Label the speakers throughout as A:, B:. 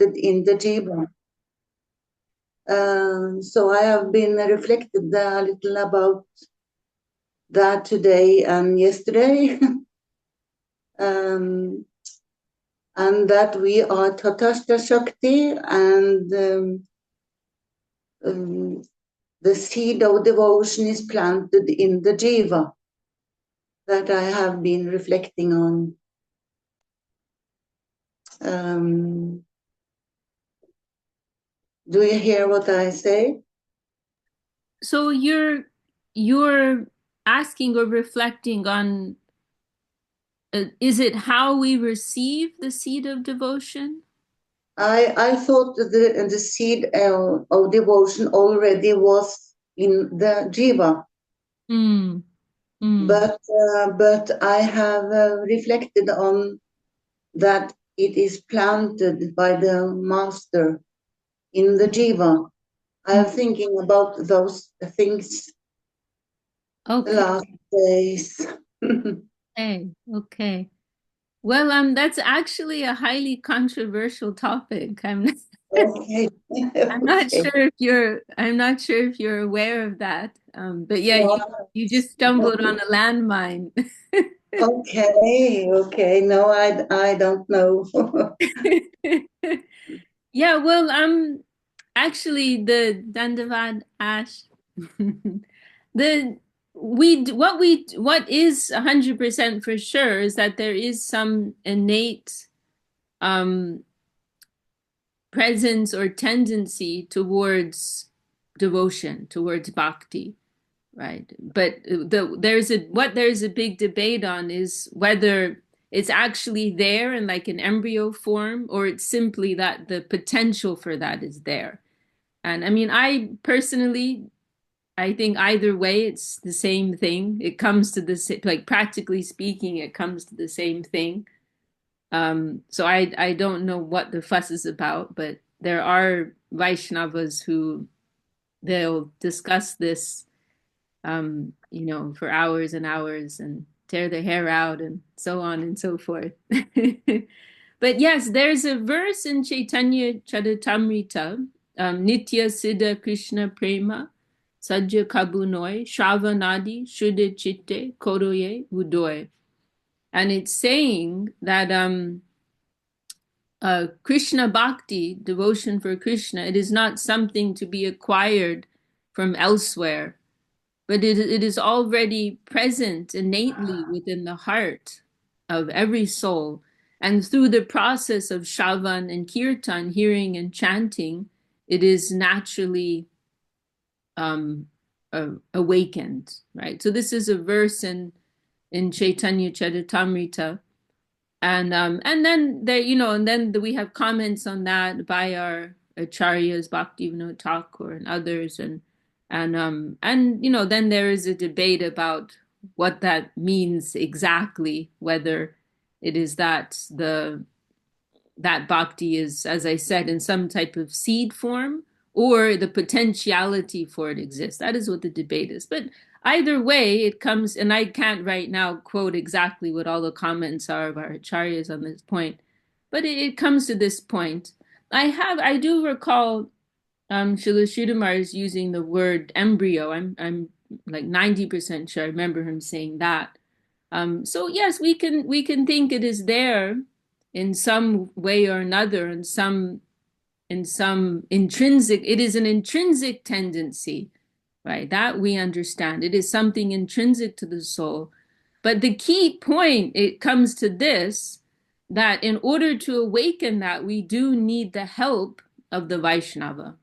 A: planted in the Jiva. So I have been reflected a little about that today and yesterday, and that we are Tatashta Shakti, and the seed of devotion is planted in the Jiva. That I have been reflecting on. Do you hear what I say?
B: So you're asking or reflecting on is it how we receive the seed of devotion?
A: I thought the seed of devotion already was in the Jiva,
B: Mm, mm.
A: but I have reflected on that it is planted by the master in the Jiva. I am thinking about those things the
B: Okay.
A: last days.
B: Okay. Well, that's actually a highly controversial topic.
A: Okay.
B: I'm not
A: Okay.
B: sure if you're aware of that. But yeah,
A: No,
B: you just stumbled on a landmine.
A: okay, okay. No, I don't know.
B: Yeah, well, actually the Dandavad Ash, the what is 100% for sure is that there is some innate um presence or tendency towards devotion, towards bhakti, right? But there's a big debate on is whether it's actually there in like an embryo form or it's simply that the potential for that is there. And I mean, I personally, I think either way, it's the same thing. It comes to like practically speaking, it comes to the same thing. So I don't know what the fuss is about, but there are Vaishnavas who they'll discuss this, for hours and hours and tear their hair out and so on and so forth. But yes, there's a verse in Chaitanya Charitamrita, Nitya Siddha Krishna Prema, Sajja Kabunoi, Shravanadi, Shuddha Chitte, Koroye, Budoy. And it's saying that Krishna Bhakti, devotion for Krishna, it is not something to be acquired from elsewhere, but it is already present innately within the heart of every soul. And through the process of Shravan and Kirtan, hearing and chanting, it is naturally um, awakened, right? So this is a verse in Chaitanya Charitamrita. And then there, and then we have comments on that by our acharyas, Bhaktivinoda Thakur and others, and then there is a debate about what that means exactly, whether it is that bhakti is, as I said, in some type of seed form, or the potentiality for it exists. That is what the debate is. But either way, it comes, and I can't right now quote exactly what all the comments are of our acharyas on this point, but it comes to this point. I do recall Srila Sridhar is using the word embryo. I'm like 90% sure I remember him saying that. So yes, we can think it is there in some way or another, in some intrinsic. It is an intrinsic tendency, right? That we understand. It is something intrinsic to the soul. But the key point, it comes to this, that in order to awaken that, we do need the help of the Vaishnava,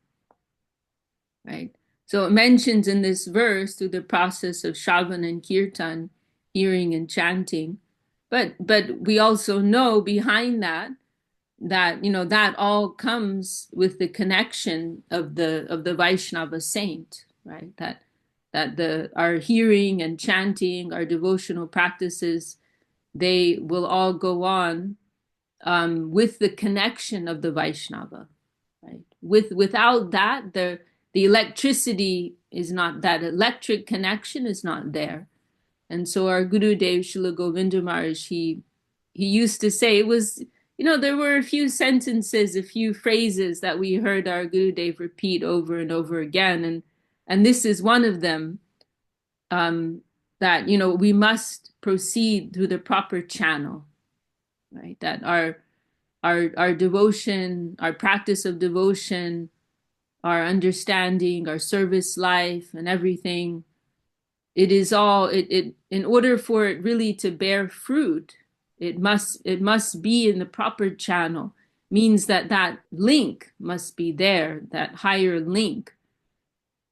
B: right? So it mentions in this verse through the process of Shravan and Kirtan, hearing and chanting. But we also know behind that all comes with the connection of the Vaishnava saint, right? That the our hearing and chanting, our devotional practices, they will all go on with the connection of the Vaishnava, right? Without that, the electricity is not, that electric connection is not there. And so our Guru Dev Srila Govinda Maharaj, he used to say, it was there were a few sentences, a few phrases that we heard our Gurudev repeat over and over again, and this is one of them. That we must proceed through the proper channel, right? That our devotion, our practice of devotion, our understanding, our service life, and everything. It is all it in order for it really to bear fruit, it must be in the proper channel. Means that link must be there, that higher link.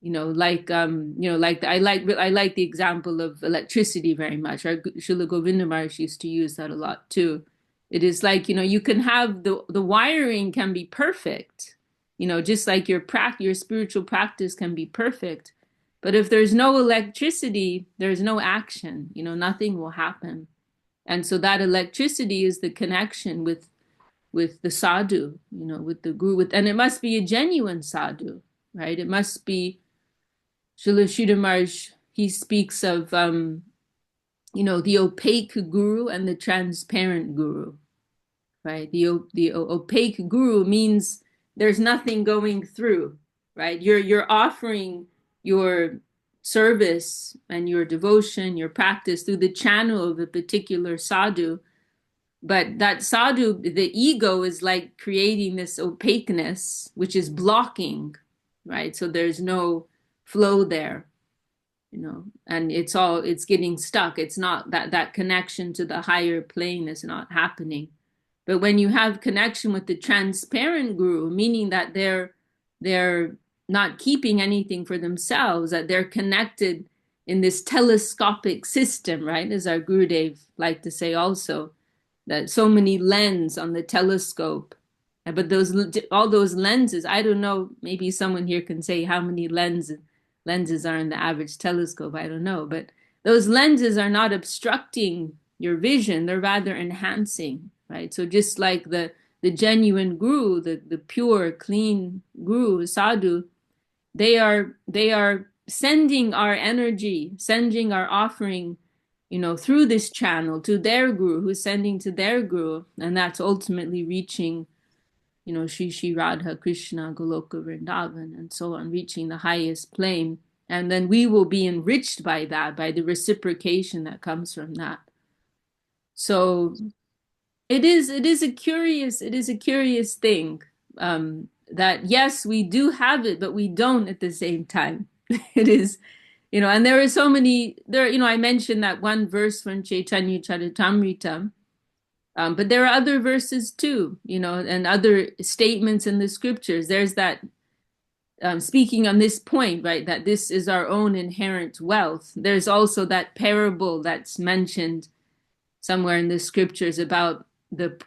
B: Like I like the example of electricity very much. Our Srila Govinda Maharaj used to use that a lot too. It is like, you can have the wiring can be perfect, just like your spiritual practice can be perfect. But if there's no electricity, there's no action, nothing will happen. And so that electricity is the connection with the sadhu, with the guru, and it must be a genuine sadhu, right? It must be. Srila Sridhar Maharaj, he speaks of the opaque guru and the transparent guru, right? The opaque guru means there's nothing going through, right? You're offering your service and your devotion, your practice through the channel of a particular sadhu, but that sadhu, the ego, is like creating this opaqueness, which is blocking, right? So there's no flow there, and it's getting stuck. It's not that connection to the higher plane is not happening. But when you have connection with the transparent guru, meaning that they're not keeping anything for themselves, that they're connected in this telescopic system, right? As our Gurudev liked to say also, that so many lenses on the telescope. But all those lenses, I don't know, maybe someone here can say how many lenses are in the average telescope. I don't know. But those lenses are not obstructing your vision. They're rather enhancing, right? So just like the genuine guru, the pure, clean guru, sadhu, they are sending our energy, sending our offering, through this channel to their guru, who's sending to their guru, and that's ultimately reaching, Shri Radha Krishna, Goloka Vrindavan, and so on, reaching the highest plane. And then we will be enriched by that, by the reciprocation that comes from that. So it is a curious thing, that yes, we do have it, but we don't at the same time. It is, and there are so many, I mentioned that one verse from Chaitanya Charitamrita, but there are other verses too, and other statements in the scriptures. There's that, speaking on this point, right, that this is our own inherent wealth. There's also that parable that's mentioned somewhere in the scriptures about the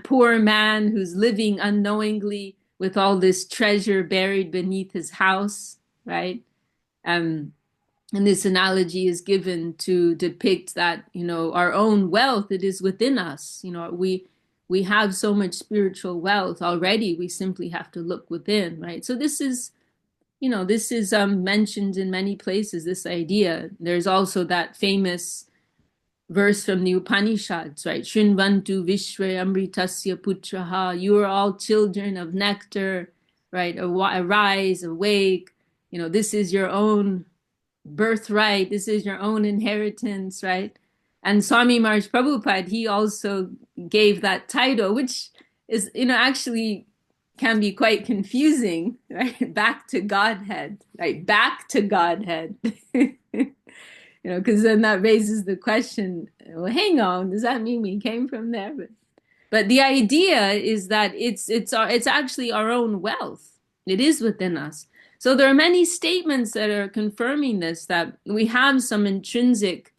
B: poor man who's living unknowingly with all this treasure buried beneath his house, right? And this analogy is given to depict that, our own wealth, it is within us. We have so much spiritual wealth already. We simply have to look within, right? So this is mentioned in many places, this idea. There's also that famous verse from the Upanishads, right? Shrinvantu Vishwe Amritasya Putraha. You are all children of nectar, right? Arise, awake. This is your own birthright. This is your own inheritance, right? And Swami Maharaj Prabhupada, he also gave that title, which is, actually can be quite confusing, right? Back to Godhead, right? Back to Godhead. Because then that raises the question, well, hang on, does that mean we came from there? But the idea is that it's actually our own wealth. It is within us. So there are many statements that are confirming this, that we have some intrinsic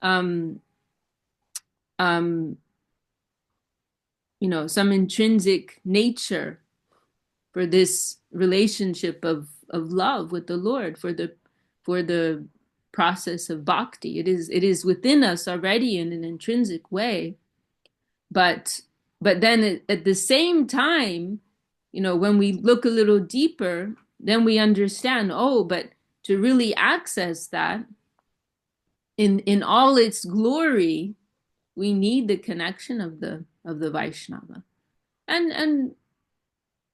B: some intrinsic nature for this relationship of love with the Lord, for the process of bhakti. It is within us already in an intrinsic way. But then at the same time, when we look a little deeper, then we understand, but to really access that in all its glory, we need the connection of of the Vaishnava. And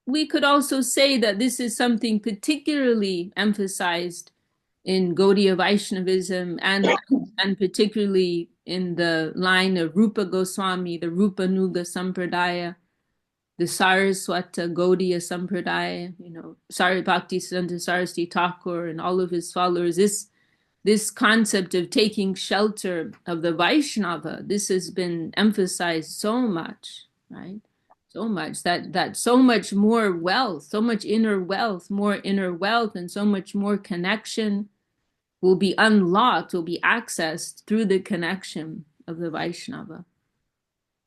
B: we could also say that this is something particularly emphasized in Gaudiya Vaishnavism and particularly in the line of Rupa Goswami, the Rupa Nuga Sampradaya, the Saraswata Gaudiya Sampradaya, Bhaktisiddhanta Saraswati Thakur and all of his followers. This concept of taking shelter of the Vaishnava, this has been emphasized so much, right? So much that so much more wealth, so much more inner wealth, and so much more connection will be unlocked, will be accessed through the connection of the Vaishnava.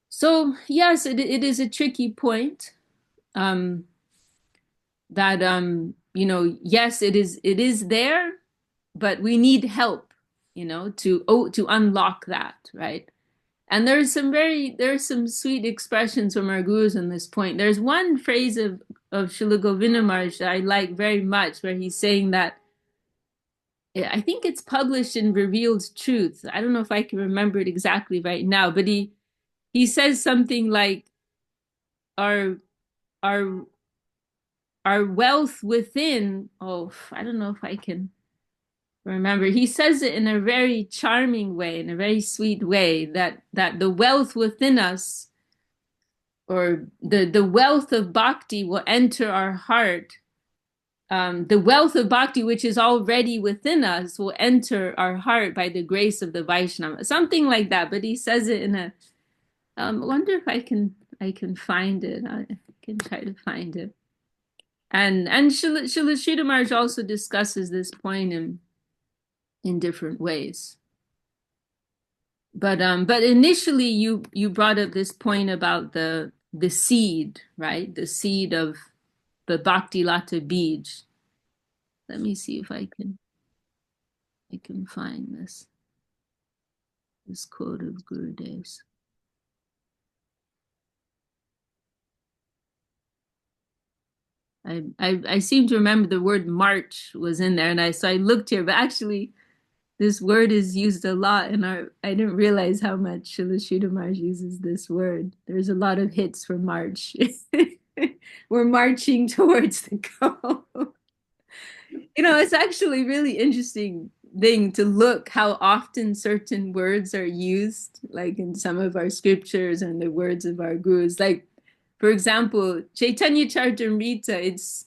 B: So yes, it is a tricky point. Yes, it is there, but we need help, to unlock that, right? And there's some sweet expressions from our gurus on this point. There's one phrase of Srila Govinda Maharaj that I like very much, where he's saying that, I think it's published in Revealed Truth. I don't know if I can remember it exactly right now, but he says something like, our our our wealth within. Oh, I don't know if I can remember. He says it in a very charming way, in a very sweet way, that the wealth within us, or the wealth of bhakti, will enter our heart. The wealth of bhakti, which is already within us, will enter our heart by the grace of the Vaishnava. Something like that. But he says it in a. I wonder if I can find it. I can try to find it. And Srila Sridhar Maharaj also discusses this point in different ways. But initially you brought up this point about the seed, right? The seed of the Bhakti Lata Bij. Let me see if I can find this quote of Gurudev's. I seem to remember the word march was in there, and so I looked here, but actually this word is used a lot I didn't realize how much Srila Sridhar Maharaj uses this word. There's a lot of hits for march. We're marching towards the goal. It's actually really interesting thing to look how often certain words are used, like in some of our scriptures and the words of our gurus. Like, for example, Chaitanya Charitamrita, it's,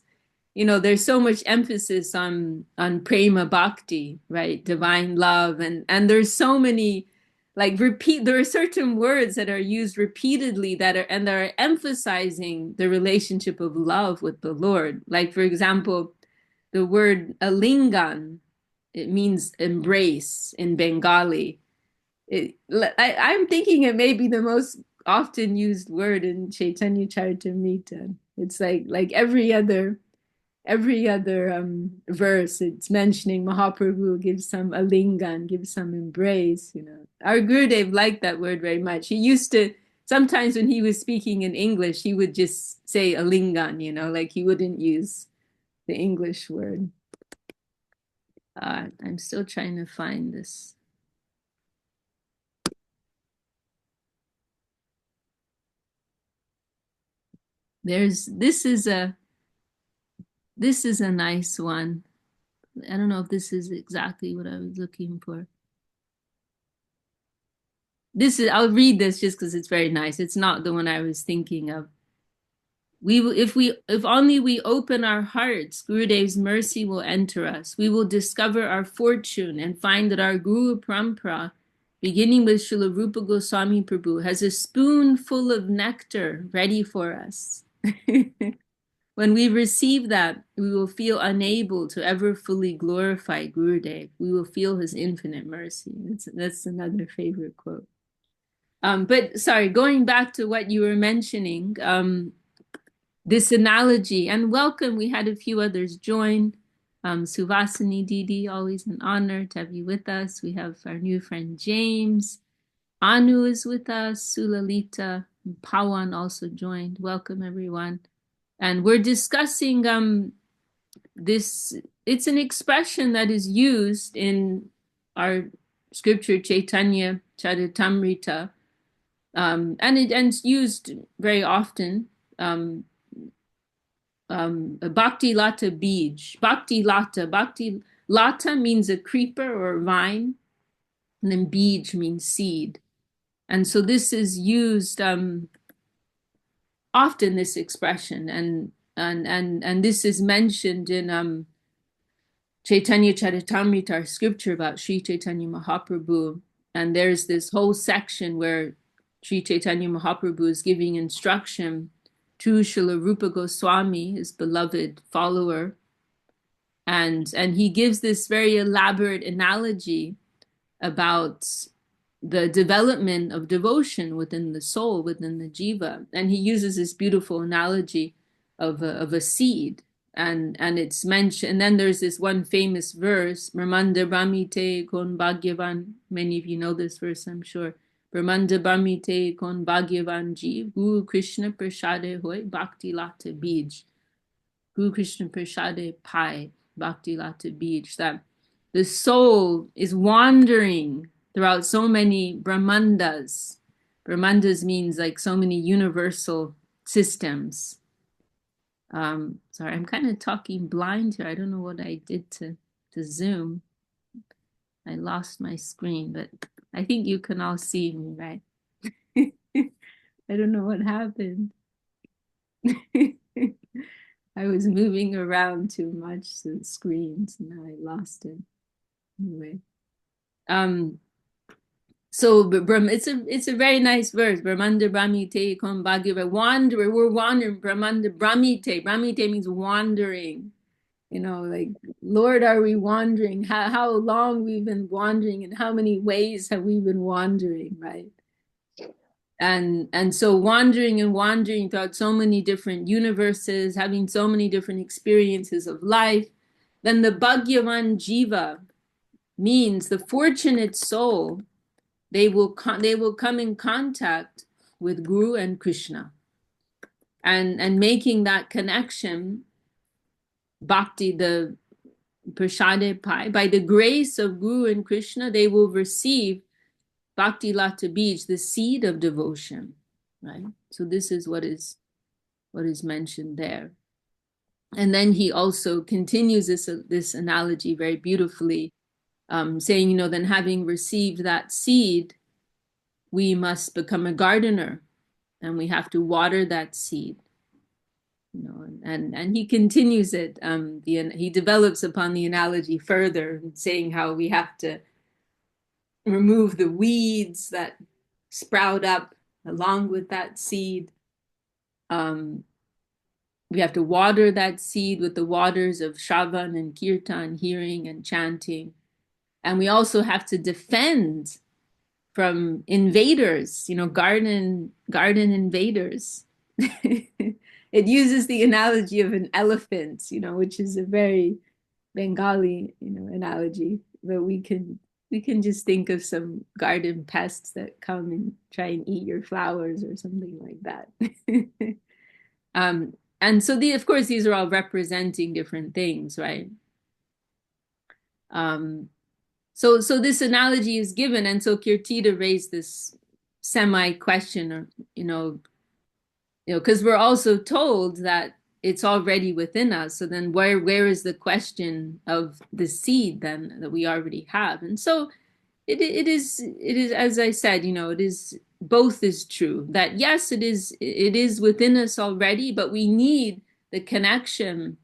B: there's so much emphasis on prema bhakti, right? Divine love. And there's so many, there are certain words that are used repeatedly that are emphasizing the relationship of love with the Lord. Like, for example, the word alingan, it means embrace in Bengali. I'm thinking it may be the most often used word in Chaitanya Charitamrita. It's like every other verse, it's mentioning Mahaprabhu gives some alingan, gives some embrace. Our Gurudev liked that word very much. He used to, sometimes when he was speaking in English, he would just say alingan, like he wouldn't use the English word. I'm still trying to find this. This is a nice one. I don't know if this is exactly what I was looking for. I'll read this just because it's very nice. It's not the one I was thinking of. If only we open our hearts, Gurudev's mercy will enter us. We will discover our fortune and find that our Guru Parampara, beginning with Srila Rupa Goswami Prabhu, has a spoonful of nectar ready for us. When we receive that, we will feel unable to ever fully glorify Gurudev. We will feel his infinite mercy. That's another favorite quote. But sorry, going back to what you were mentioning, this analogy, and welcome, we had a few others join. Suvasini Didi, always an honor to have you with us. We have our new friend James. Anu is with us, Sulalita, and Pawan also joined. Welcome, everyone. And we're discussing this. It's an expression that is used in our scripture Chaitanya Charitamrita, And it's used very often. Bhakti Lata Bij. Bhakti Lata means a creeper or vine, and then Bij means seed. And so this is used often, this expression, and this is mentioned in Chaitanya Charitamrita, our scripture about Sri Chaitanya Mahaprabhu. And there's this whole section where Sri Chaitanya Mahaprabhu is giving instruction to Srila Rupa Goswami, his beloved follower. And he gives this very elaborate analogy about the development of devotion within the soul, within the jiva. And he uses this beautiful analogy of a seed. And it's mentioned, and then there's this one famous verse, Brahmanda Brahmite Kon Bhagyavan. Many of you know this verse, I'm sure. Brahmanda Brahmite Kon Bhagyavan Jiv, Guru Krishna Prasade Hoy, Bhakti Lata Bij. Guru Krishna Prasade Pai, Bhakti Lata Bij. That the soul is wandering throughout so many Brahmandas. Brahmandas means like so many universal systems. Sorry, I'm kind of talking blind here. I don't know what I did to Zoom. I lost my screen, but I think you can all see me, right? I don't know what happened. I was moving around too much to the screens, and now I lost it. Anyway, so it's a very nice verse. Brahmanda Brahmite Kon Bhagavad. Wanderer, we're wandering. Brahmanda Brahmite. Brahmite means wandering. You know, like, Lord, are we wandering? How long we've been wandering, and how many ways have we been wandering, right? And so wandering and wandering throughout so many different universes, having so many different experiences of life, then the Bhagyavan Jiva means the fortunate soul. They will come in contact with Guru and Krishna, and making that connection, bhakti, the prasade pai, by the grace of Guru and Krishna, they will receive Bhakti Lata Bij, the seed of devotion, right? So this is what is mentioned there. And then he also continues this analogy very beautifully, saying, then having received that seed, we must become a gardener, and we have to water that seed. And he continues it. He develops upon the analogy further, saying how we have to remove the weeds that sprout up along with that seed. We have to water that seed with the waters of Shravan and Kirtan, hearing and chanting. And we also have to defend from invaders, garden invaders. It uses the analogy of an elephant, which is a very Bengali, analogy. But we can just think of some garden pests that come and try and eat your flowers or something like that. And so of course, these are all representing different things, right? So this analogy is given, and so Kirtida raised this semi-question, or because we're also told that it's already within us. So then where is the question of the seed then that we already have? And so it is, as I said, it is, both is true, that yes, it is within us already, but we need the connection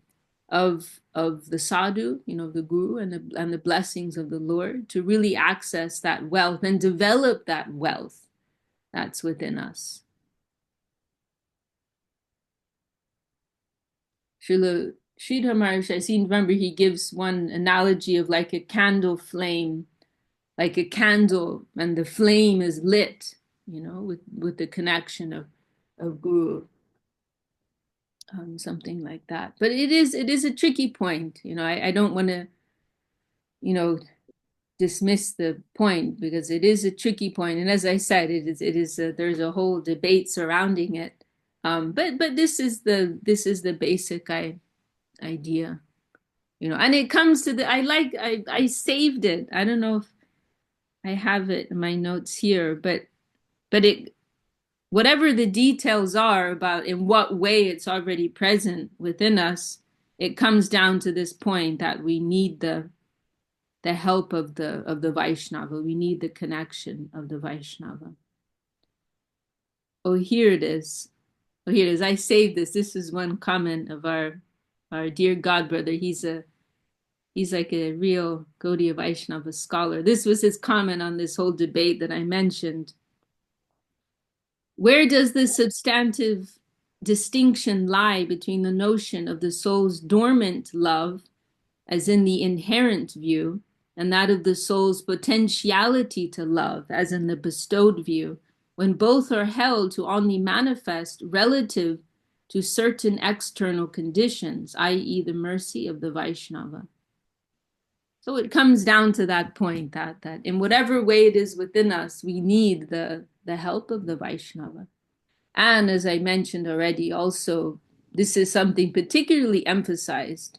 B: of the sadhu, the guru, and the blessings of the Lord to really access that wealth and develop that wealth that's within us. Srila Sridhar Maharaj, I seem to remember, he gives one analogy of like a candle flame, like a candle, and the flame is lit, with the connection of Guru, something like that. But it is a tricky point. I don't want to, dismiss the point, because it is a tricky point. And as I said, there's a whole debate surrounding it. But this is the basic idea, and it comes to I saved it. I don't know if I have it in my notes here, but whatever the details are about in what way it's already present within us, it comes down to this point that we need the help of the Vaishnava. We need the connection of the Vaishnava. Oh, here it is. Oh, here it is. I saved this. This is one comment of our dear godbrother. He's like a real Gaudiya Vaishnava scholar. This was his comment on this whole debate that I mentioned. Where does the substantive distinction lie between the notion of the soul's dormant love, as in the inherent view, and that of the soul's potentiality to love, as in the bestowed view, when both are held to only manifest relative to certain external conditions, i.e., the mercy of the Vaishnava? So it comes down to that point that in whatever way it is within us, we need the help of the Vaishnava. And as I mentioned already, also, this is something particularly emphasized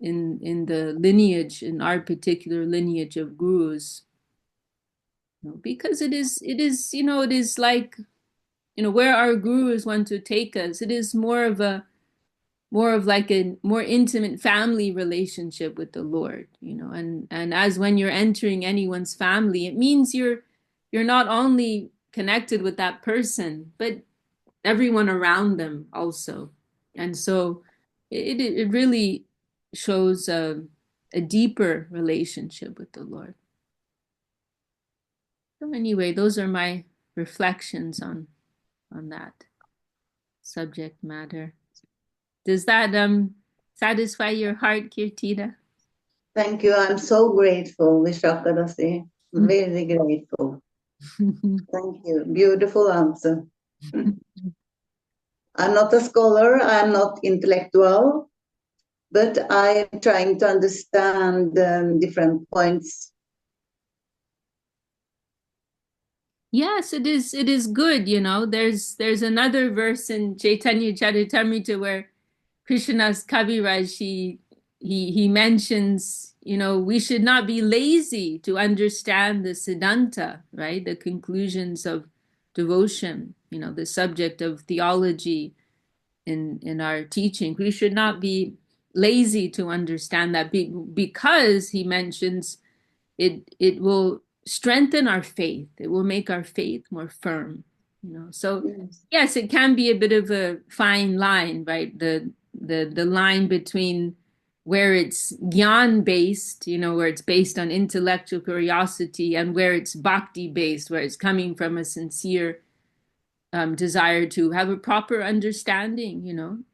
B: in the lineage, in our particular lineage of gurus, because it is, it is like, where our gurus want to take us. It is more of like a more intimate family relationship with the Lord, and as when you're entering anyone's family, it means you're not only connected with that person, but everyone around them also. And so it really shows a deeper relationship with the Lord. So anyway, those are my reflections on that subject matter. Does that satisfy your heart, Kirtida?
A: Thank you. I'm so grateful, Vishakadasi. Very grateful. Thank you. Beautiful answer. I'm not a scholar, I'm not intellectual, but I'm trying to understand different points.
B: Yes, it is. It is good. There's another verse in Chaitanya Charitamrita where Krishna's Kaviraj, he mentions, we should not be lazy to understand the Siddhanta, right? The conclusions of devotion, the subject of theology in our teaching. We should not be lazy to understand that because he mentions it will strengthen our faith. It will make our faith more firm. So yes, it can be a bit of a fine line, right? The line between where it's gyan based, where it's based on intellectual curiosity, and where it's bhakti based, where it's coming from a sincere desire to have a proper understanding,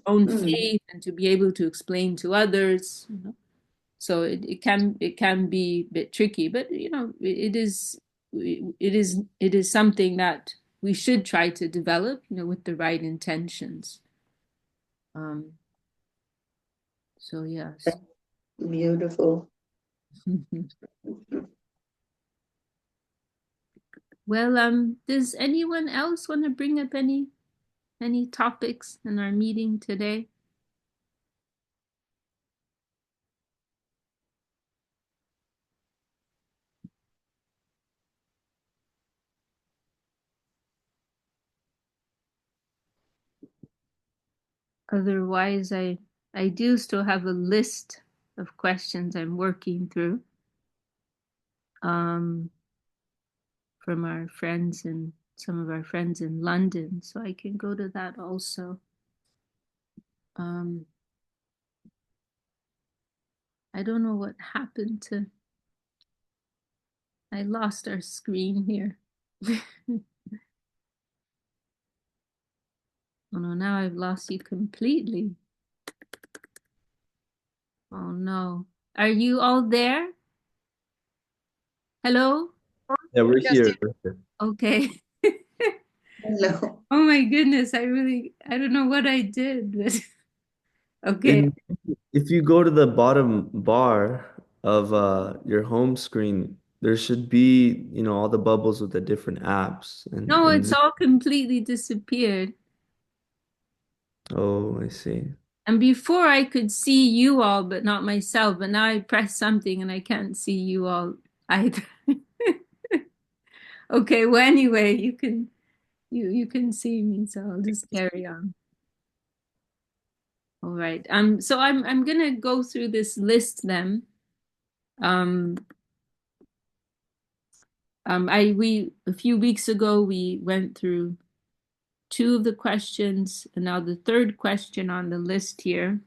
B: own faith, and to be able to explain to others. So it can be a bit tricky, but it is something that we should try to develop, with the right intentions. So yes.
A: Beautiful.
B: Well, does anyone else want to bring up any topics in our meeting today? Otherwise, I do still have a list of questions I'm working through from our friends and some of our friends in London, so I can go to that also. I don't know what happened to. I lost our screen here. Oh no, now I've lost you completely. Oh no. Are you all there? Hello?
C: Yeah, we're
D: Yes,
C: here.
B: Okay.
A: Hello.
B: Oh my goodness, I don't know what I did, but okay.
C: If you go to the bottom bar of your home screen, there should be, all the bubbles with the different apps.
B: No, it's all completely disappeared.
C: Oh, I see.
B: And before I could see you all, but not myself. But now I press something and I can't see you all either. Okay, well anyway, you can see me, so I'll just carry on. All right. So I'm gonna go through this list then. Um a few weeks ago we went through two of the questions, and now the third question on the list here.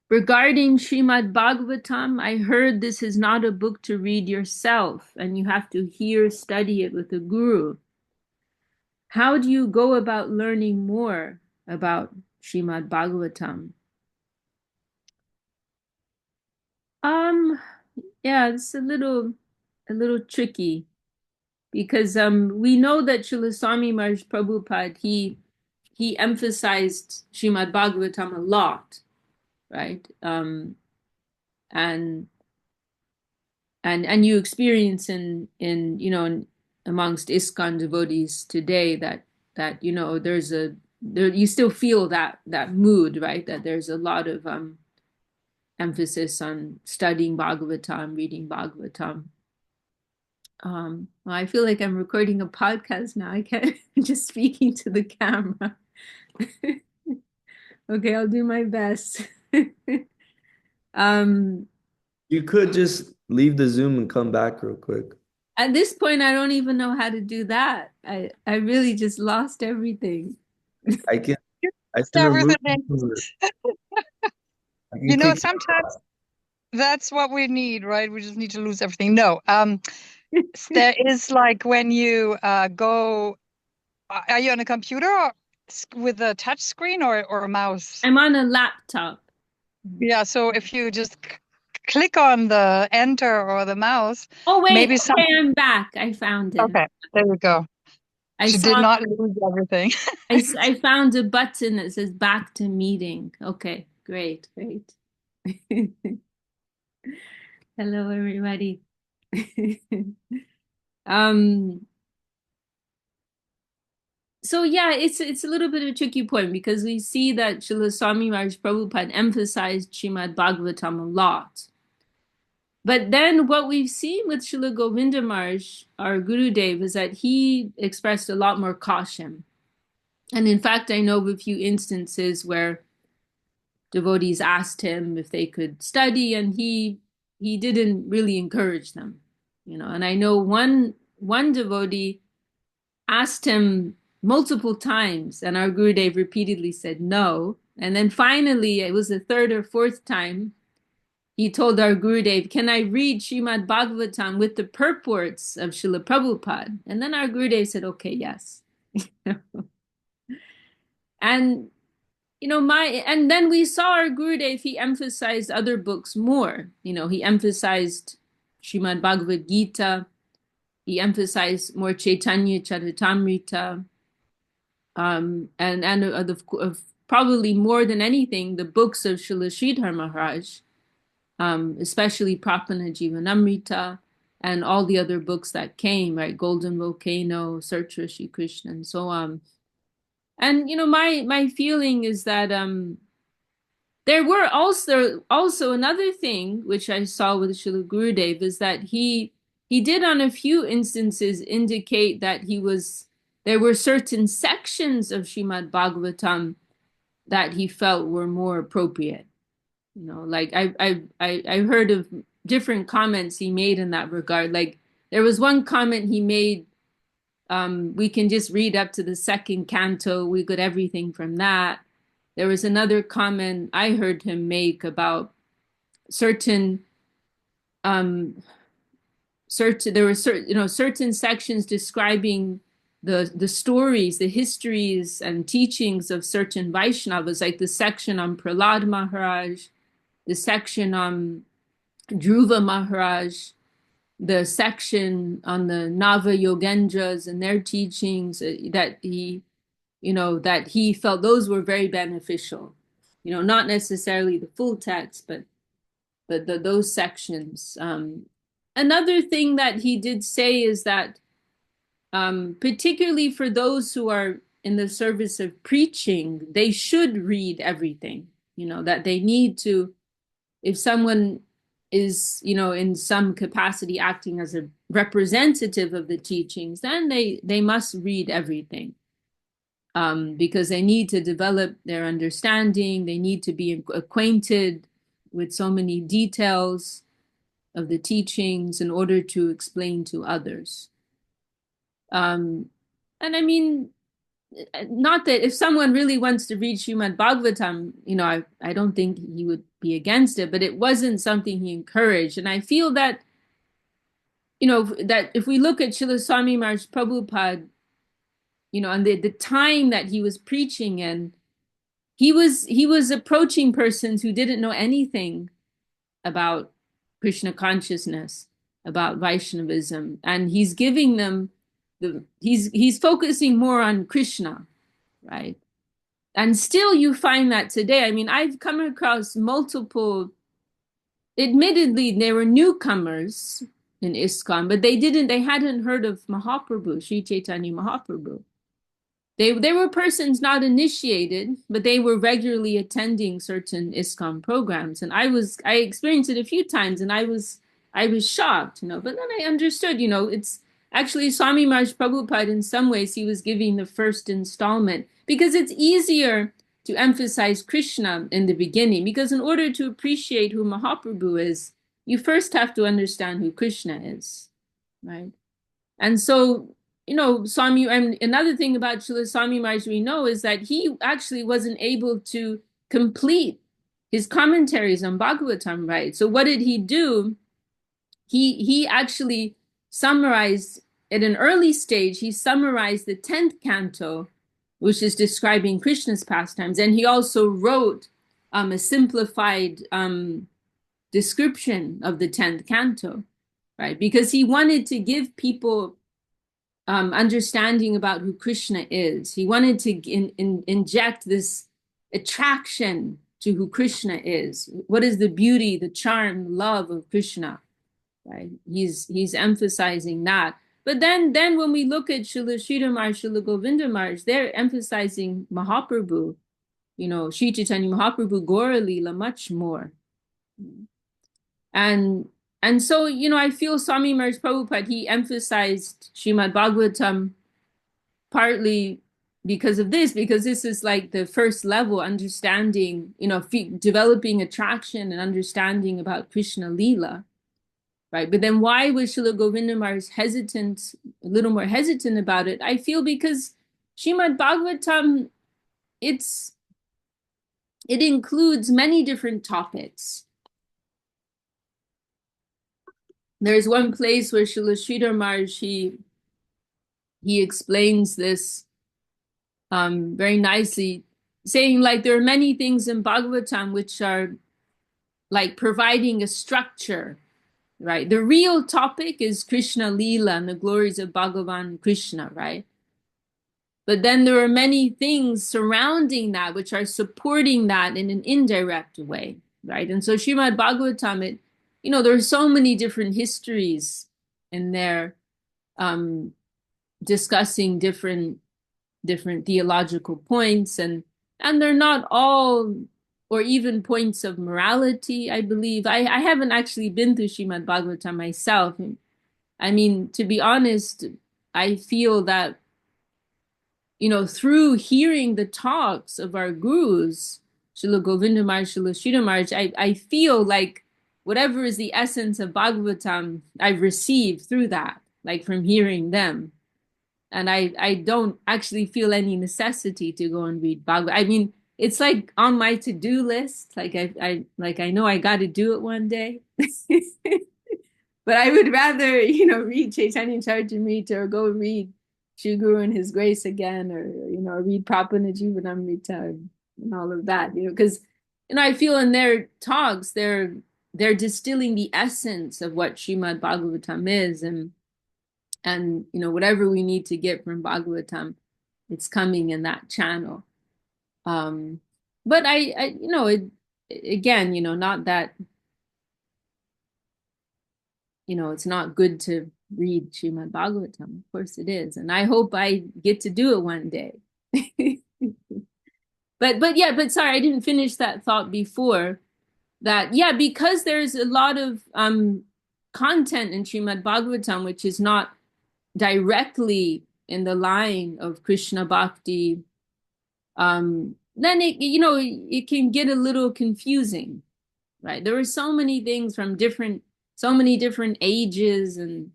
B: Regarding Srimad Bhagavatam, I heard this is not a book to read yourself, and you have to study it with a guru. How do you go about learning more about Srimad Bhagavatam? Yeah, it's a little tricky because we know that Srila Swami Maharaj Prabhupada he emphasized Srimad Bhagavatam a lot, right? And you experience in amongst ISKCON devotees today that there you still feel that mood, right? That there's a lot of emphasis on studying Bhagavatam, reading Bhagavatam. Well, I feel like I'm recording a podcast now. I can't just speaking to the camera. Okay, I'll do my best.
C: You could just leave the Zoom and come back real quick.
B: At this point, I don't even know how to do that. I really just lost everything.
C: I can
D: Everything.
C: remove it.
D: Sometimes that's what we need, right? We just need to lose everything. No, there is like when you go, are you on a computer or with a touch screen or a mouse?
B: I'm on a laptop.
D: Yeah, so if you just click on the enter or the mouse.
B: Oh, wait,
D: maybe
B: I'm back. I found it.
D: Okay, there we go. She did not lose everything.
B: I found a button that says back to meeting. Okay, great. Hello, everybody. So yeah, it's a little bit of a tricky point because we see that Srila Swami Maharaj Prabhupada emphasized Srimad Bhagavatam a lot. But then what we've seen with Srila Govinda Maharaj, our Gurudev, is that he expressed a lot more caution. And in fact, I know of a few instances where devotees asked him if they could study, and he didn't really encourage them, And I know one devotee asked him multiple times, and our Gurudev repeatedly said no. And then finally, it was the third or fourth time, he told our Gurudev, "Can I read Srimad Bhagavatam with the purports of Srila Prabhupada?" And then our Gurudev said, "Okay, yes." And and then we saw our Gurudev, he emphasized other books more. He emphasized Srimad Bhagavad Gita. He emphasized more Chaitanya Charitamrita. And of probably more than anything, the books of Srila Sridhar Maharaj, especially Prapana Jivanamrita, and all the other books that came, right? Golden Volcano, Search for Shri Krishna, and so on. And my feeling is that there were also another thing which I saw with Srila Gurudev is that he did on a few instances indicate that there were certain sections of Srimad Bhagavatam that he felt were more appropriate. Like I heard of different comments he made in that regard. Like there was one comment he made, we can just read up to the second canto, we got everything from that. There was another comment I heard him make about certain sections describing the stories, the histories and teachings of certain Vaishnavas, like the section on Prahlad Maharaj, the section on Dhruva Maharaj, the section on the Nava Yogendras and their teachings, that he felt those were very beneficial. Not necessarily the full text, but those sections. Another thing that he did say is that particularly for those who are in the service of preaching, they should read everything, that they need to, if someone is, in some capacity acting as a representative of the teachings, then they must read everything. Because they need to develop their understanding, they need to be acquainted with so many details of the teachings in order to explain to others. And I mean, not that if someone really wants to read Srimad Bhagavatam, I don't think he would be against it, but it wasn't something he encouraged. And I feel that, that if we look at Srila Swami Maharaj Prabhupada, and the time that he was preaching in, he was approaching persons who didn't know anything about Krishna consciousness, about Vaishnavism, and he's giving them he's focusing more on Krishna, right? And still you find that today. I mean, I've come across multiple, admittedly, there were newcomers in ISKCON, but they hadn't heard of Mahaprabhu, Sri Chaitanya Mahaprabhu. They were persons not initiated, but they were regularly attending certain ISKCON programs. And I experienced it a few times, and I was shocked, but then I understood, it's actually Swami Maharaj Prabhupada, in some ways, he was giving the first installment, because it's easier to emphasize Krishna in the beginning, because in order to appreciate who Mahaprabhu is, you first have to understand who Krishna is, right? And so, Swami, and another thing about Srila Swami Maharaj we know is that he actually wasn't able to complete his commentaries on Bhagavatam, right? So what did he do? He actually summarized, at an early stage, he summarized the 10th canto, which is describing Krishna's pastimes, and he also wrote a simplified description of the 10th canto, right? Because he wanted to give people understanding about who Krishna is. He wanted to inject this attraction to who Krishna is. What is the beauty, the charm, love of Krishna, right? He's emphasizing that. But then when we look at Srila Sridhar Maharaj, Srila Govinda Maharaj, they're emphasizing Mahaprabhu, Sri Chaitanya Mahaprabhu, Gaura Leela, much more. And so, I feel Swami Maharaj Prabhupada, he emphasized Srimad Bhagavatam partly because of this, because this is like the first level understanding, developing attraction and understanding about Krishna Leela, right? But then why was Srila Govinda Maharaj a little more hesitant about it? I feel because Srimad Bhagavatam, it includes many different topics. There's one place where Srila Sridhar Maharaj, he explains this very nicely, saying like there are many things in Bhagavatam which are like providing a structure, right? The real topic is Krishna Leela and the glories of Bhagavan Krishna, right? But then there are many things surrounding that which are supporting that in an indirect way, right? And so Srimad Bhagavatam, there are so many different histories in there discussing different theological points, and they're not all, or even points of morality, I believe. I haven't actually been through Srimad Bhagavatam myself. I mean, to be honest, I feel that, through hearing the talks of our gurus, Srila Govinda Maharaj, Srila Sridhar Maharaj, I feel like whatever is the essence of Bhagavatam, I've received through that, like from hearing them. And I don't actually feel any necessity to go and read Bhagavatam. I mean, it's like on my to-do list. Like I know I got to do it one day. But I would rather, read Chaitanya Charitamrita or go read Shri Guru and His Grace again, or, read Prabhupada Jivanamrita and all of that, because, I feel in their talks, they're distilling the essence of what Srimad Bhagavatam is, and whatever we need to get from Bhagavatam, it's coming in that channel. But again, not that, it's not good to read Srimad Bhagavatam. Of course it is. And I hope I get to do it one day. But sorry, I didn't finish that thought before. That, because there's a lot of content in Srimad Bhagavatam which is not directly in the line of Krishna Bhakti, then it, you know, it can get a little confusing, right? There are so many things from so many different ages and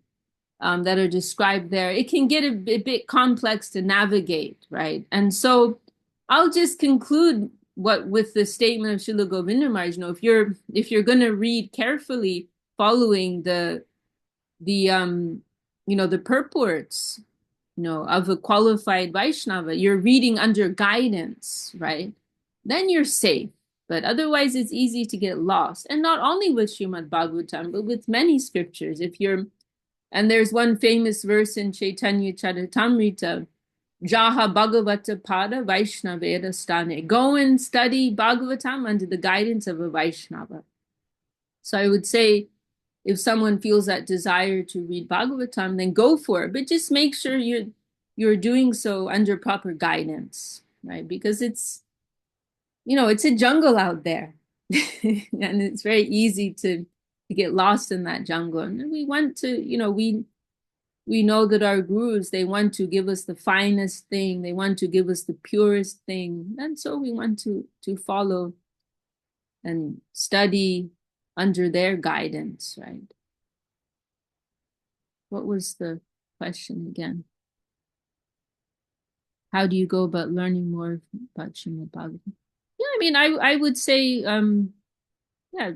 B: that are described there. It can get a bit complex to navigate, right? And so I'll just conclude with the statement of Srila Govinda Maharaj. You know, if you're going to read carefully, following the you know, the purports, you know, of a qualified Vaishnava, you're reading under guidance, right? Then you're safe. But otherwise, it's easy to get lost. And not only with Srimad Bhagavatam, but with many scriptures. And there's one famous verse in Chaitanya Charitamrita, Jaha Bhagavata Pada Vaishnaveda Stane. Go and study Bhagavatam under the guidance of a Vaishnava. So I would say, if someone feels that desire to read Bhagavatam, then go for it. But just make sure you're doing so under proper guidance, right? Because it's, you know, it's a jungle out there. And it's very easy to get lost in that jungle. And we want to, you know, we know that our gurus, they want to give us the finest thing. They want to give us the purest thing. And so we want to follow and study under their guidance, right? What was the question again? How do you go about learning more about Srimad Bhagavatam? Yeah, I mean, I would say, yeah,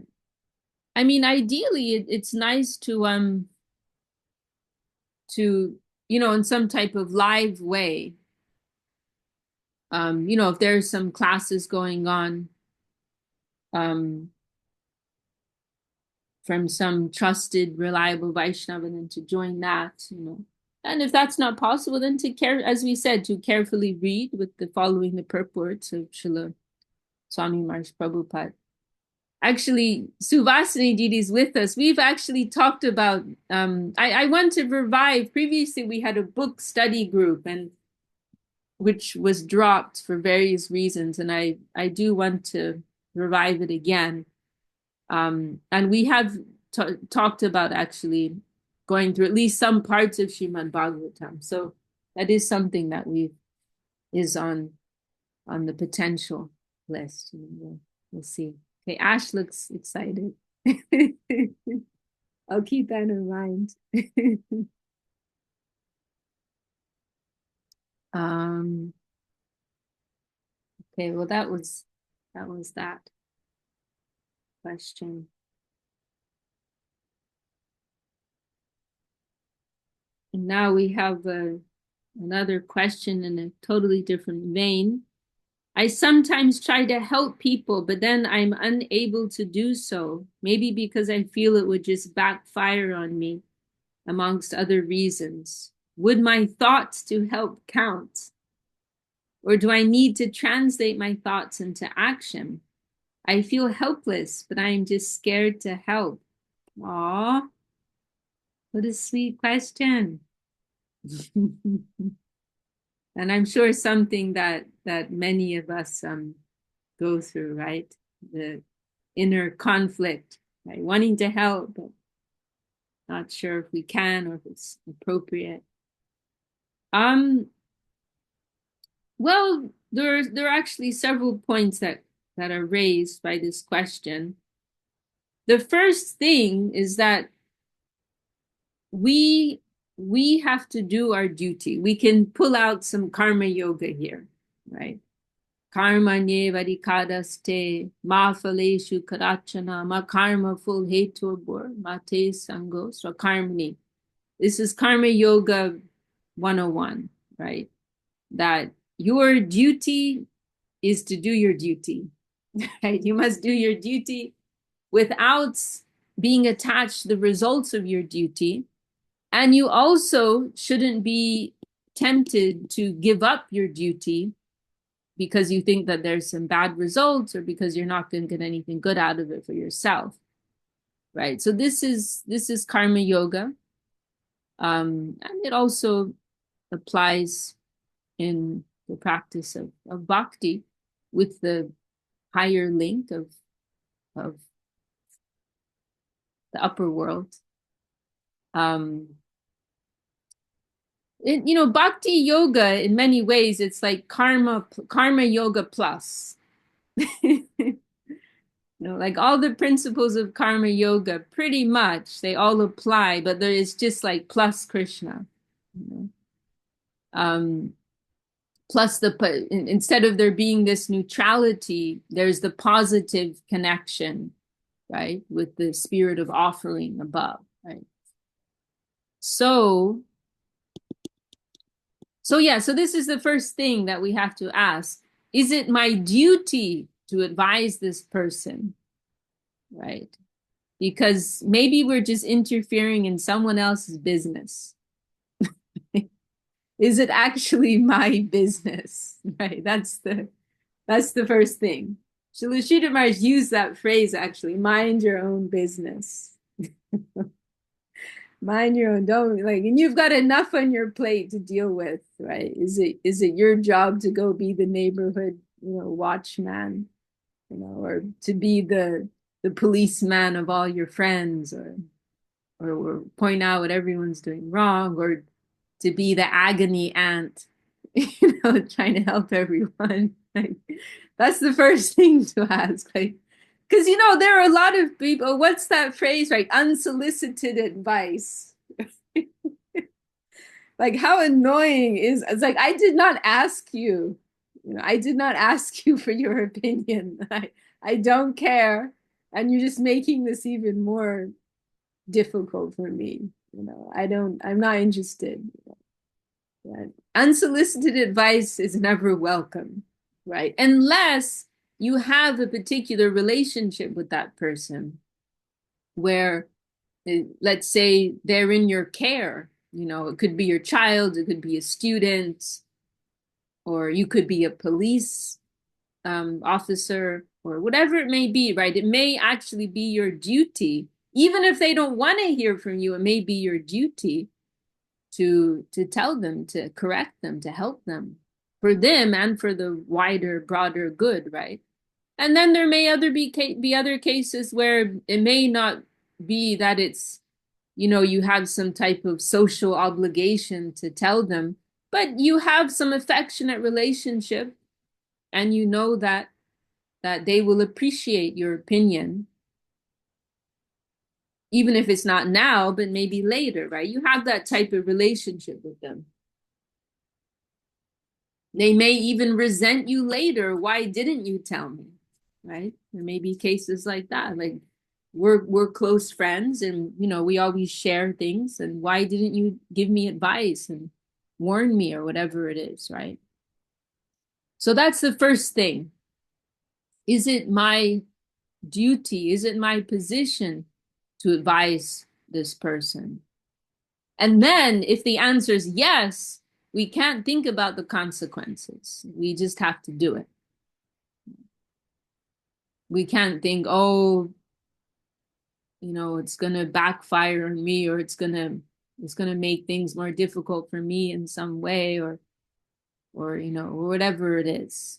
B: I mean, ideally, it's nice to, you know, in some type of live way, you know, if there's some classes going on, from some trusted, reliable Vaishnava, and to join that, you know. And if that's not possible, then as we said, to carefully read following the purports of Srila Swami Maharaj Prabhupada. Actually, Suvasini Didi is with us. We've actually talked about, I want to revive, previously we had a book study group, and which was dropped for various reasons, and I do want to revive it again. And we have talked about actually going through at least some parts of Srimad Bhagavatam. So that is something that is on the potential list. We'll see. Okay, Ash looks excited. I'll keep that in mind. Okay, well, that was that question. And now we have another question in a totally different vein. I sometimes try to help people, but then I'm unable to do so. Maybe because I feel it would just backfire on me, amongst other reasons. Would my thoughts to help count? Or do I need to translate my thoughts into action? I feel helpless, but I'm just scared to help. Aw, what a sweet question. And I'm sure something that many of us go through, right? The inner conflict, right? Wanting to help, but not sure if we can or if it's appropriate. Well, there are actually several points that are raised by this question. The first thing is that we have to do our duty. We can pull out some karma yoga here, right? Karma nye varikadaste ma phaleshu karachana ma karma full heturbur ma te sango swakarmani. This is Karma Yoga 101, right? That your duty is to do your duty, right? You must do your duty without being attached to the results of your duty. And you also shouldn't be tempted to give up your duty because you think that there's some bad results or because you're not going to get anything good out of it for yourself, right? So this is Karma Yoga. And it also applies in the practice of bhakti with the higher link of the upper world. You know, bhakti yoga in many ways, it's like karma yoga plus. You know, like all the principles of karma yoga, pretty much they all apply, but there is just like plus Krishna. You know? Plus instead of there being this neutrality, there's the positive connection, right, with the spirit of offering above, right? So yeah, so this is the first thing that we have to ask. Is it my duty to advise this person, right? Because maybe we're just interfering in someone else's business. Is it actually my business, right? That's the first thing. Srila Sridhar Maharaj used that phrase, actually, mind your own business. Mind your own, don't like, and you've got enough on your plate to deal with, right? Is it your job to go be the neighborhood, watchman, or to be the policeman of all your friends, or point out what everyone's doing wrong, or to be the agony aunt, trying to help everyone. Like, that's the first thing to ask, like, because there are a lot of people. What's that phrase, right? Unsolicited advice. Like, how annoying it's like, I did not ask you. I did not ask you for your opinion. I don't care, and you're just making this even more difficult for me. I'm not interested. Right? Unsolicited advice is never welcome, right? Unless you have a particular relationship with that person where, let's say, they're in your care. It could be your child, it could be a student, or you could be a police officer, or whatever it may be, right? It may actually be your duty. Even if they don't want to hear from you, it may be your duty to tell them, to correct them, to help them, for them and for the wider, broader good, right? And then there may be other cases where it may not be that it's, you have some type of social obligation to tell them, but you have some affectionate relationship, and that they will appreciate your opinion, even if it's not now, but maybe later, right? You have that type of relationship with them. They may even resent you later. Why didn't you tell me, right? There may be cases like that. Like, we're close friends, and we always share things, and why didn't you give me advice and warn me, or whatever it is, right? So that's the first thing. Is it my duty? Is it my position to advise this person? And then if the answer is yes, we can't think about the consequences. We just have to do it. We can't think, oh, it's going to backfire on me, or it's going to make things more difficult for me in some way, or whatever it is.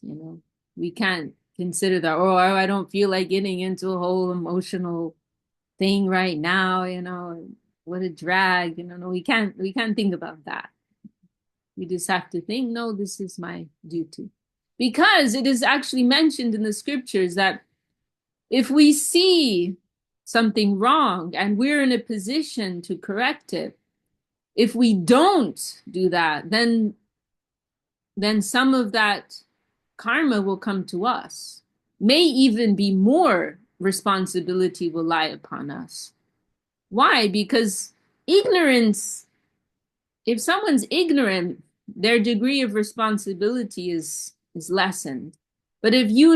B: We can't consider that, oh, I don't feel like getting into a whole emotional thing right now, what a drag. No, we can't think about that. We just have to think, no, this is my duty. Because it is actually mentioned in the scriptures that if we see something wrong and we're in a position to correct it, if we don't do that, then some of that karma will come to us. May even be more responsibility will lie upon us. Why? Because ignorance, if someone's ignorant, their degree of responsibility is lessened. But if you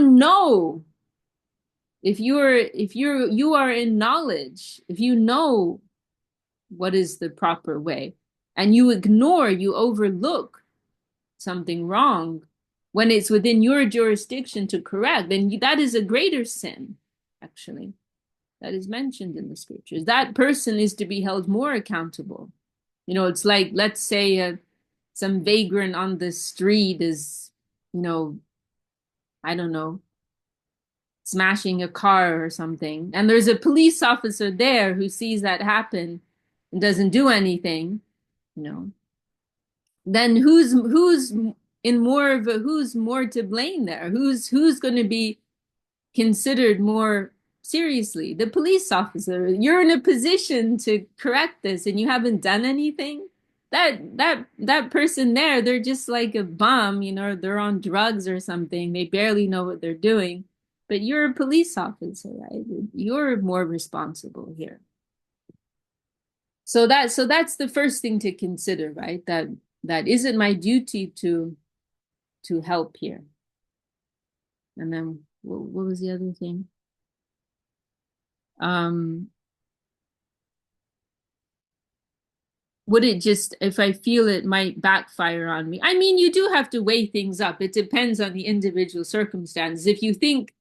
B: are in knowledge, if you know what is the proper way, and you overlook something wrong when it's within your jurisdiction to correct, then that is a greater sin, actually, that is mentioned in the scriptures. That person is to be held more accountable. It's like, let's say some vagrant on the street is, I don't know, smashing a car or something, and there's a police officer there who sees that happen, and doesn't do anything, then who's more to blame there? Who's going to be considered more seriously? The police officer. You're in a position to correct this and you haven't done anything. That person there, they're just like a bum, they're on drugs or something. They barely know what they're doing. But you're a police officer, right? You're more responsible here. So that's the first thing to consider, right? That is it my duty to help here? And then what was the other thing? Would it just, if I feel it might backfire on me? I mean, you do have to weigh things up. It depends on the individual circumstances. If you think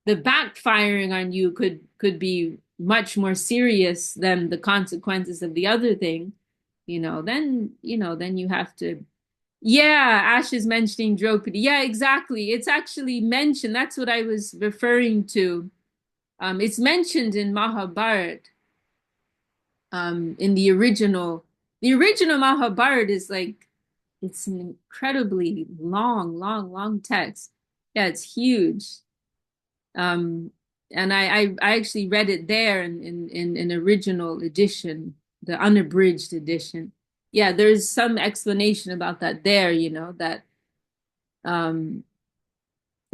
B: the backfiring on you could be much more serious than the consequences of the other thing, then you have to. Yeah, Ash is mentioning Draupadi. Yeah, exactly. It's actually mentioned. That's what I was referring to. It's mentioned in Mahabharata. In the original Mahabharata is like, it's an incredibly long text. Yeah, it's huge. And I actually read it there in an original edition, the unabridged edition. Yeah, there's some explanation about that there, that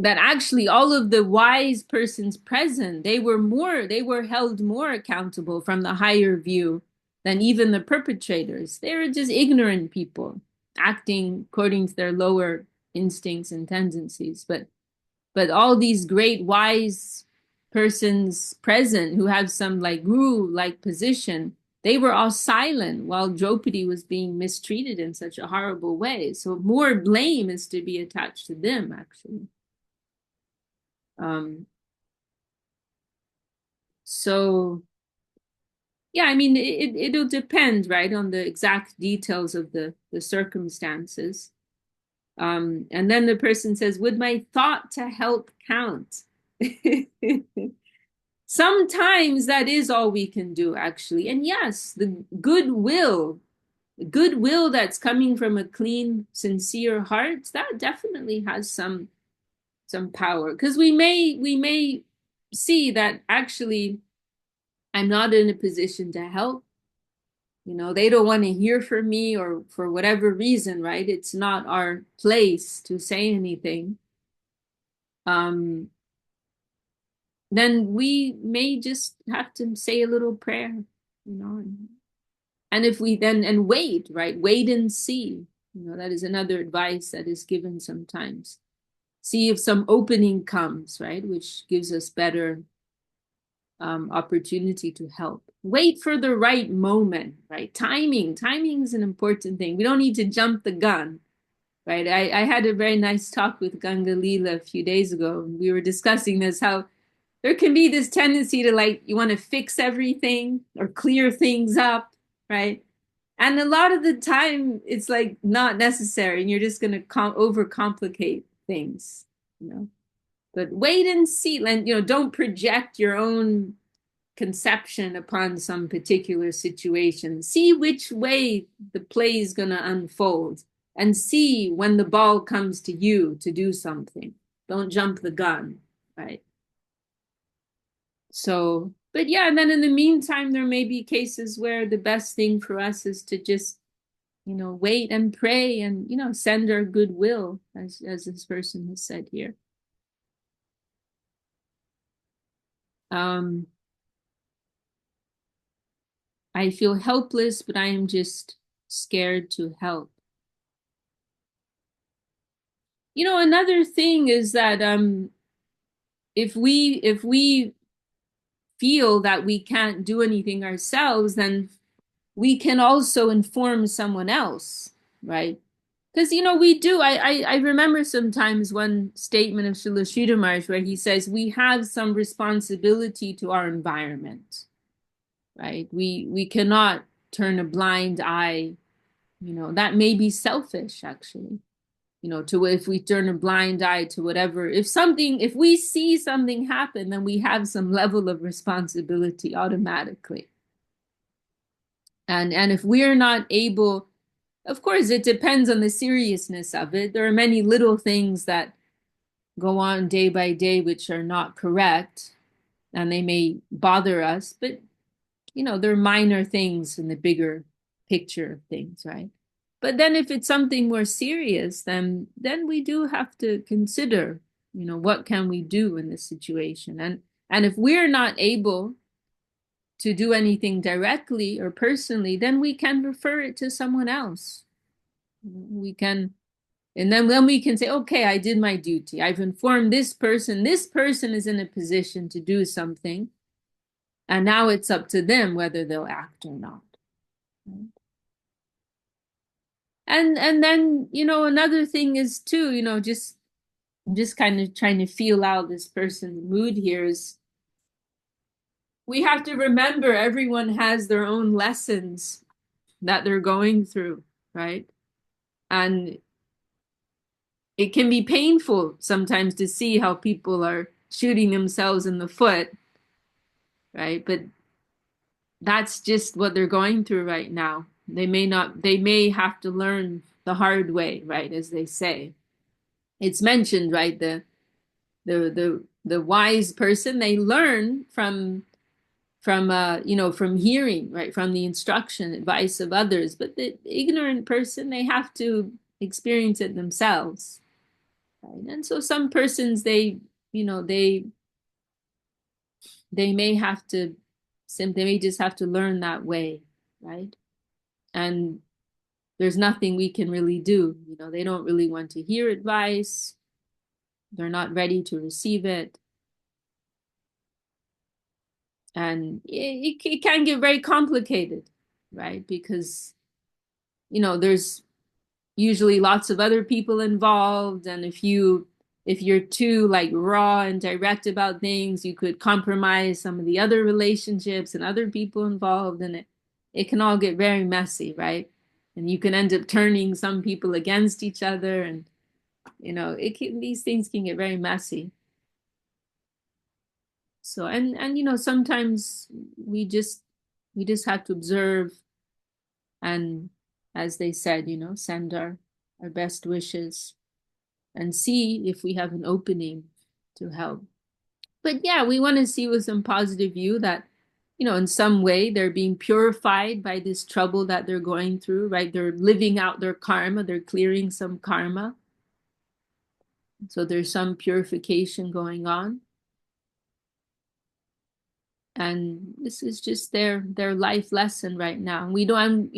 B: actually all of the wise persons present, they were held more accountable from the higher view than even the perpetrators. They were just ignorant people acting according to their lower instincts and tendencies. But all these great wise persons present who have some like guru-like position, they were all silent while Draupadi was being mistreated in such a horrible way. So more blame is to be attached to them, actually. So yeah, I mean, it'll depend, right, on the exact details of the circumstances. And then the person says, would my thought to help count? Sometimes that is all we can do, actually. And yes, the goodwill that's coming from a clean, sincere heart, that definitely has some power, because we may see that actually I'm not in a position to help. They don't want to hear from me, or for whatever reason, right? It's not our place to say anything. Then we may just have to say a little prayer, and if we then, and wait, right? Wait and see. That is another advice that is given sometimes. See if some opening comes, right? Which gives us better opportunity to help. Wait for the right moment, right? Timing is an important thing. We don't need to jump the gun, right? I had a very nice talk with Ganga Leela a few days ago. We were discussing this, how there can be this tendency to, like, you want to fix everything or clear things up, right? And a lot of the time it's like not necessary, and you're just going to overcomplicate things, But wait and see, and don't project your own conception upon some particular situation. See which way the play is going to unfold, and see when the ball comes to you to do something. Don't jump the gun, right? So, but yeah, and then in the meantime, there may be cases where the best thing for us is to just, wait and pray and, send our goodwill, as this person has said here. I feel helpless, but I am just scared to help. Another thing is that if we feel that we can't do anything ourselves, then we can also inform someone else, right? Because, we do. I remember sometimes one statement of Srila Sridhar Maharaj where he says, we have some responsibility to our environment, right? We cannot turn a blind eye. That may be selfish, actually. If we turn a blind eye to whatever, if we see something happen, then we have some level of responsibility automatically. And if we're not able, of course, it depends on the seriousness of it. There are many little things that go on day by day which are not correct, and they may bother us, but they're minor things in the bigger picture of things, right? But then if it's something more serious, then we do have to consider, what can we do in this situation? And if we're not able to do anything directly or personally, then we can refer it to someone else. We can, and then we can say, okay, I did my duty. I've informed this person. This person is in a position to do something. And now it's up to them whether they'll act or not. And then, another thing is too, just kind of trying to feel out this person's mood here is we have to remember everyone has their own lessons that they're going through, right? And it can be painful sometimes to see how people are shooting themselves in the foot, right? But that's just what they're going through right now. They may have to learn the hard way, right? As they say. It's mentioned, right? The wise person, they learn from hearing, right? From the instruction, advice of others. But the ignorant person, they have to experience it themselves. Right? And so some persons, they may have to they may just have to learn that way, right? And there's nothing we can really do. They don't really want to hear advice. They're not ready to receive it. And it can get very complicated, right? Because, there's usually lots of other people involved. And if you're too like raw and direct about things, you could compromise some of the other relationships and other people involved. And it can all get very messy, right? And you can end up turning some people against each other. And, these things can get very messy. So, and sometimes we just have to observe and, as they said, send our best wishes and see if we have an opening to help. But yeah, we want to see with some positive view that, in some way they're being purified by this trouble that they're going through, right? They're living out their karma, they're clearing some karma. So there's some purification going on. And this is just their life lesson right now. We don't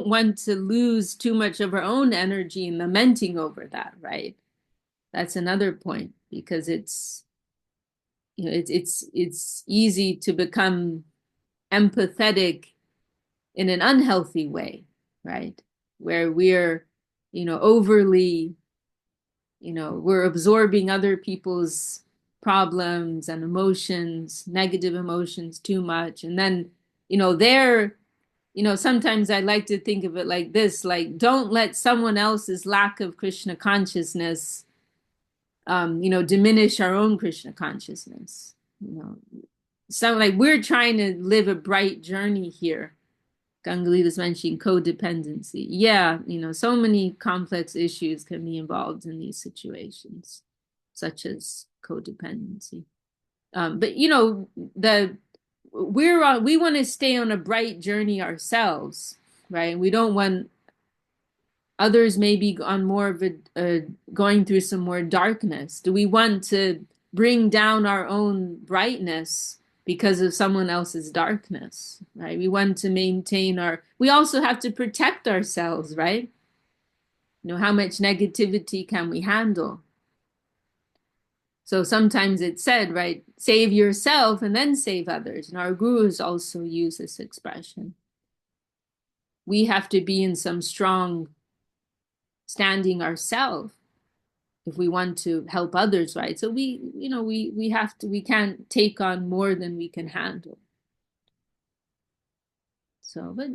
B: want to lose too much of our own energy in lamenting over that, right? That's another point, because it's easy to become empathetic in an unhealthy way, right? Where we're, overly, we're absorbing other people's problems and emotions, negative emotions too much. And then, sometimes I like to think of it like this, like, don't let someone else's lack of Krishna consciousness, diminish our own Krishna consciousness. So like we're trying to live a bright journey here. Ganguly was mentioning codependency. Yeah, so many complex issues can be involved in these situations, such as codependency. But we want to stay on a bright journey ourselves, right? We don't want others maybe on more of a going through some more darkness. Do we want to bring down our own brightness because of someone else's darkness, right? We want to maintain we also have to protect ourselves, right? How much negativity can we handle? So sometimes it's said, right, save yourself and then save others. And our gurus also use this expression. We have to be in some strong standing ourselves if we want to help others, right? So we can't take on more than we can handle. So, but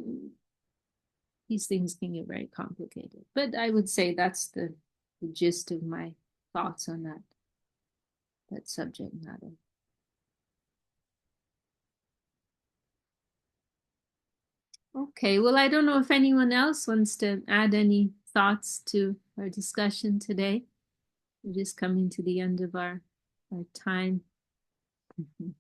B: these things can get very complicated. But I would say that's the gist of my thoughts on that subject matter. Okay, well, I don't know if anyone else wants to add any thoughts to our discussion today. We're just coming to the end of our time. Mhm.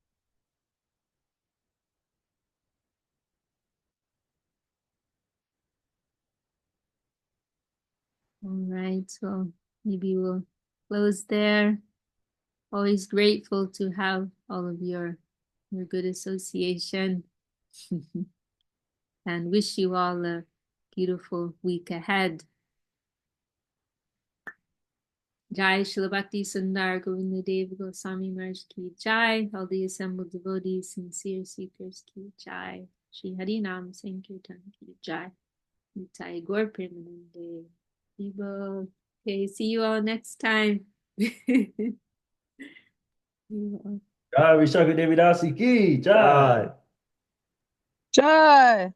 B: All right, so maybe we'll close there. Always grateful to have all of your good association and wish you all a beautiful week ahead. Jai Srila Bhakti Sundar Govinda Dev Goswami Maharaj Ki Jai. All the assembled devotees, sincere seekers Ki Jai. Shri Hari Nam Sankirtan Ki Jai. Nitai Gaur Premanande. People. Okay, see you all next time. You all.
E: Jai Vishaka Devidasi ki jai.
C: Jai.
D: Jai.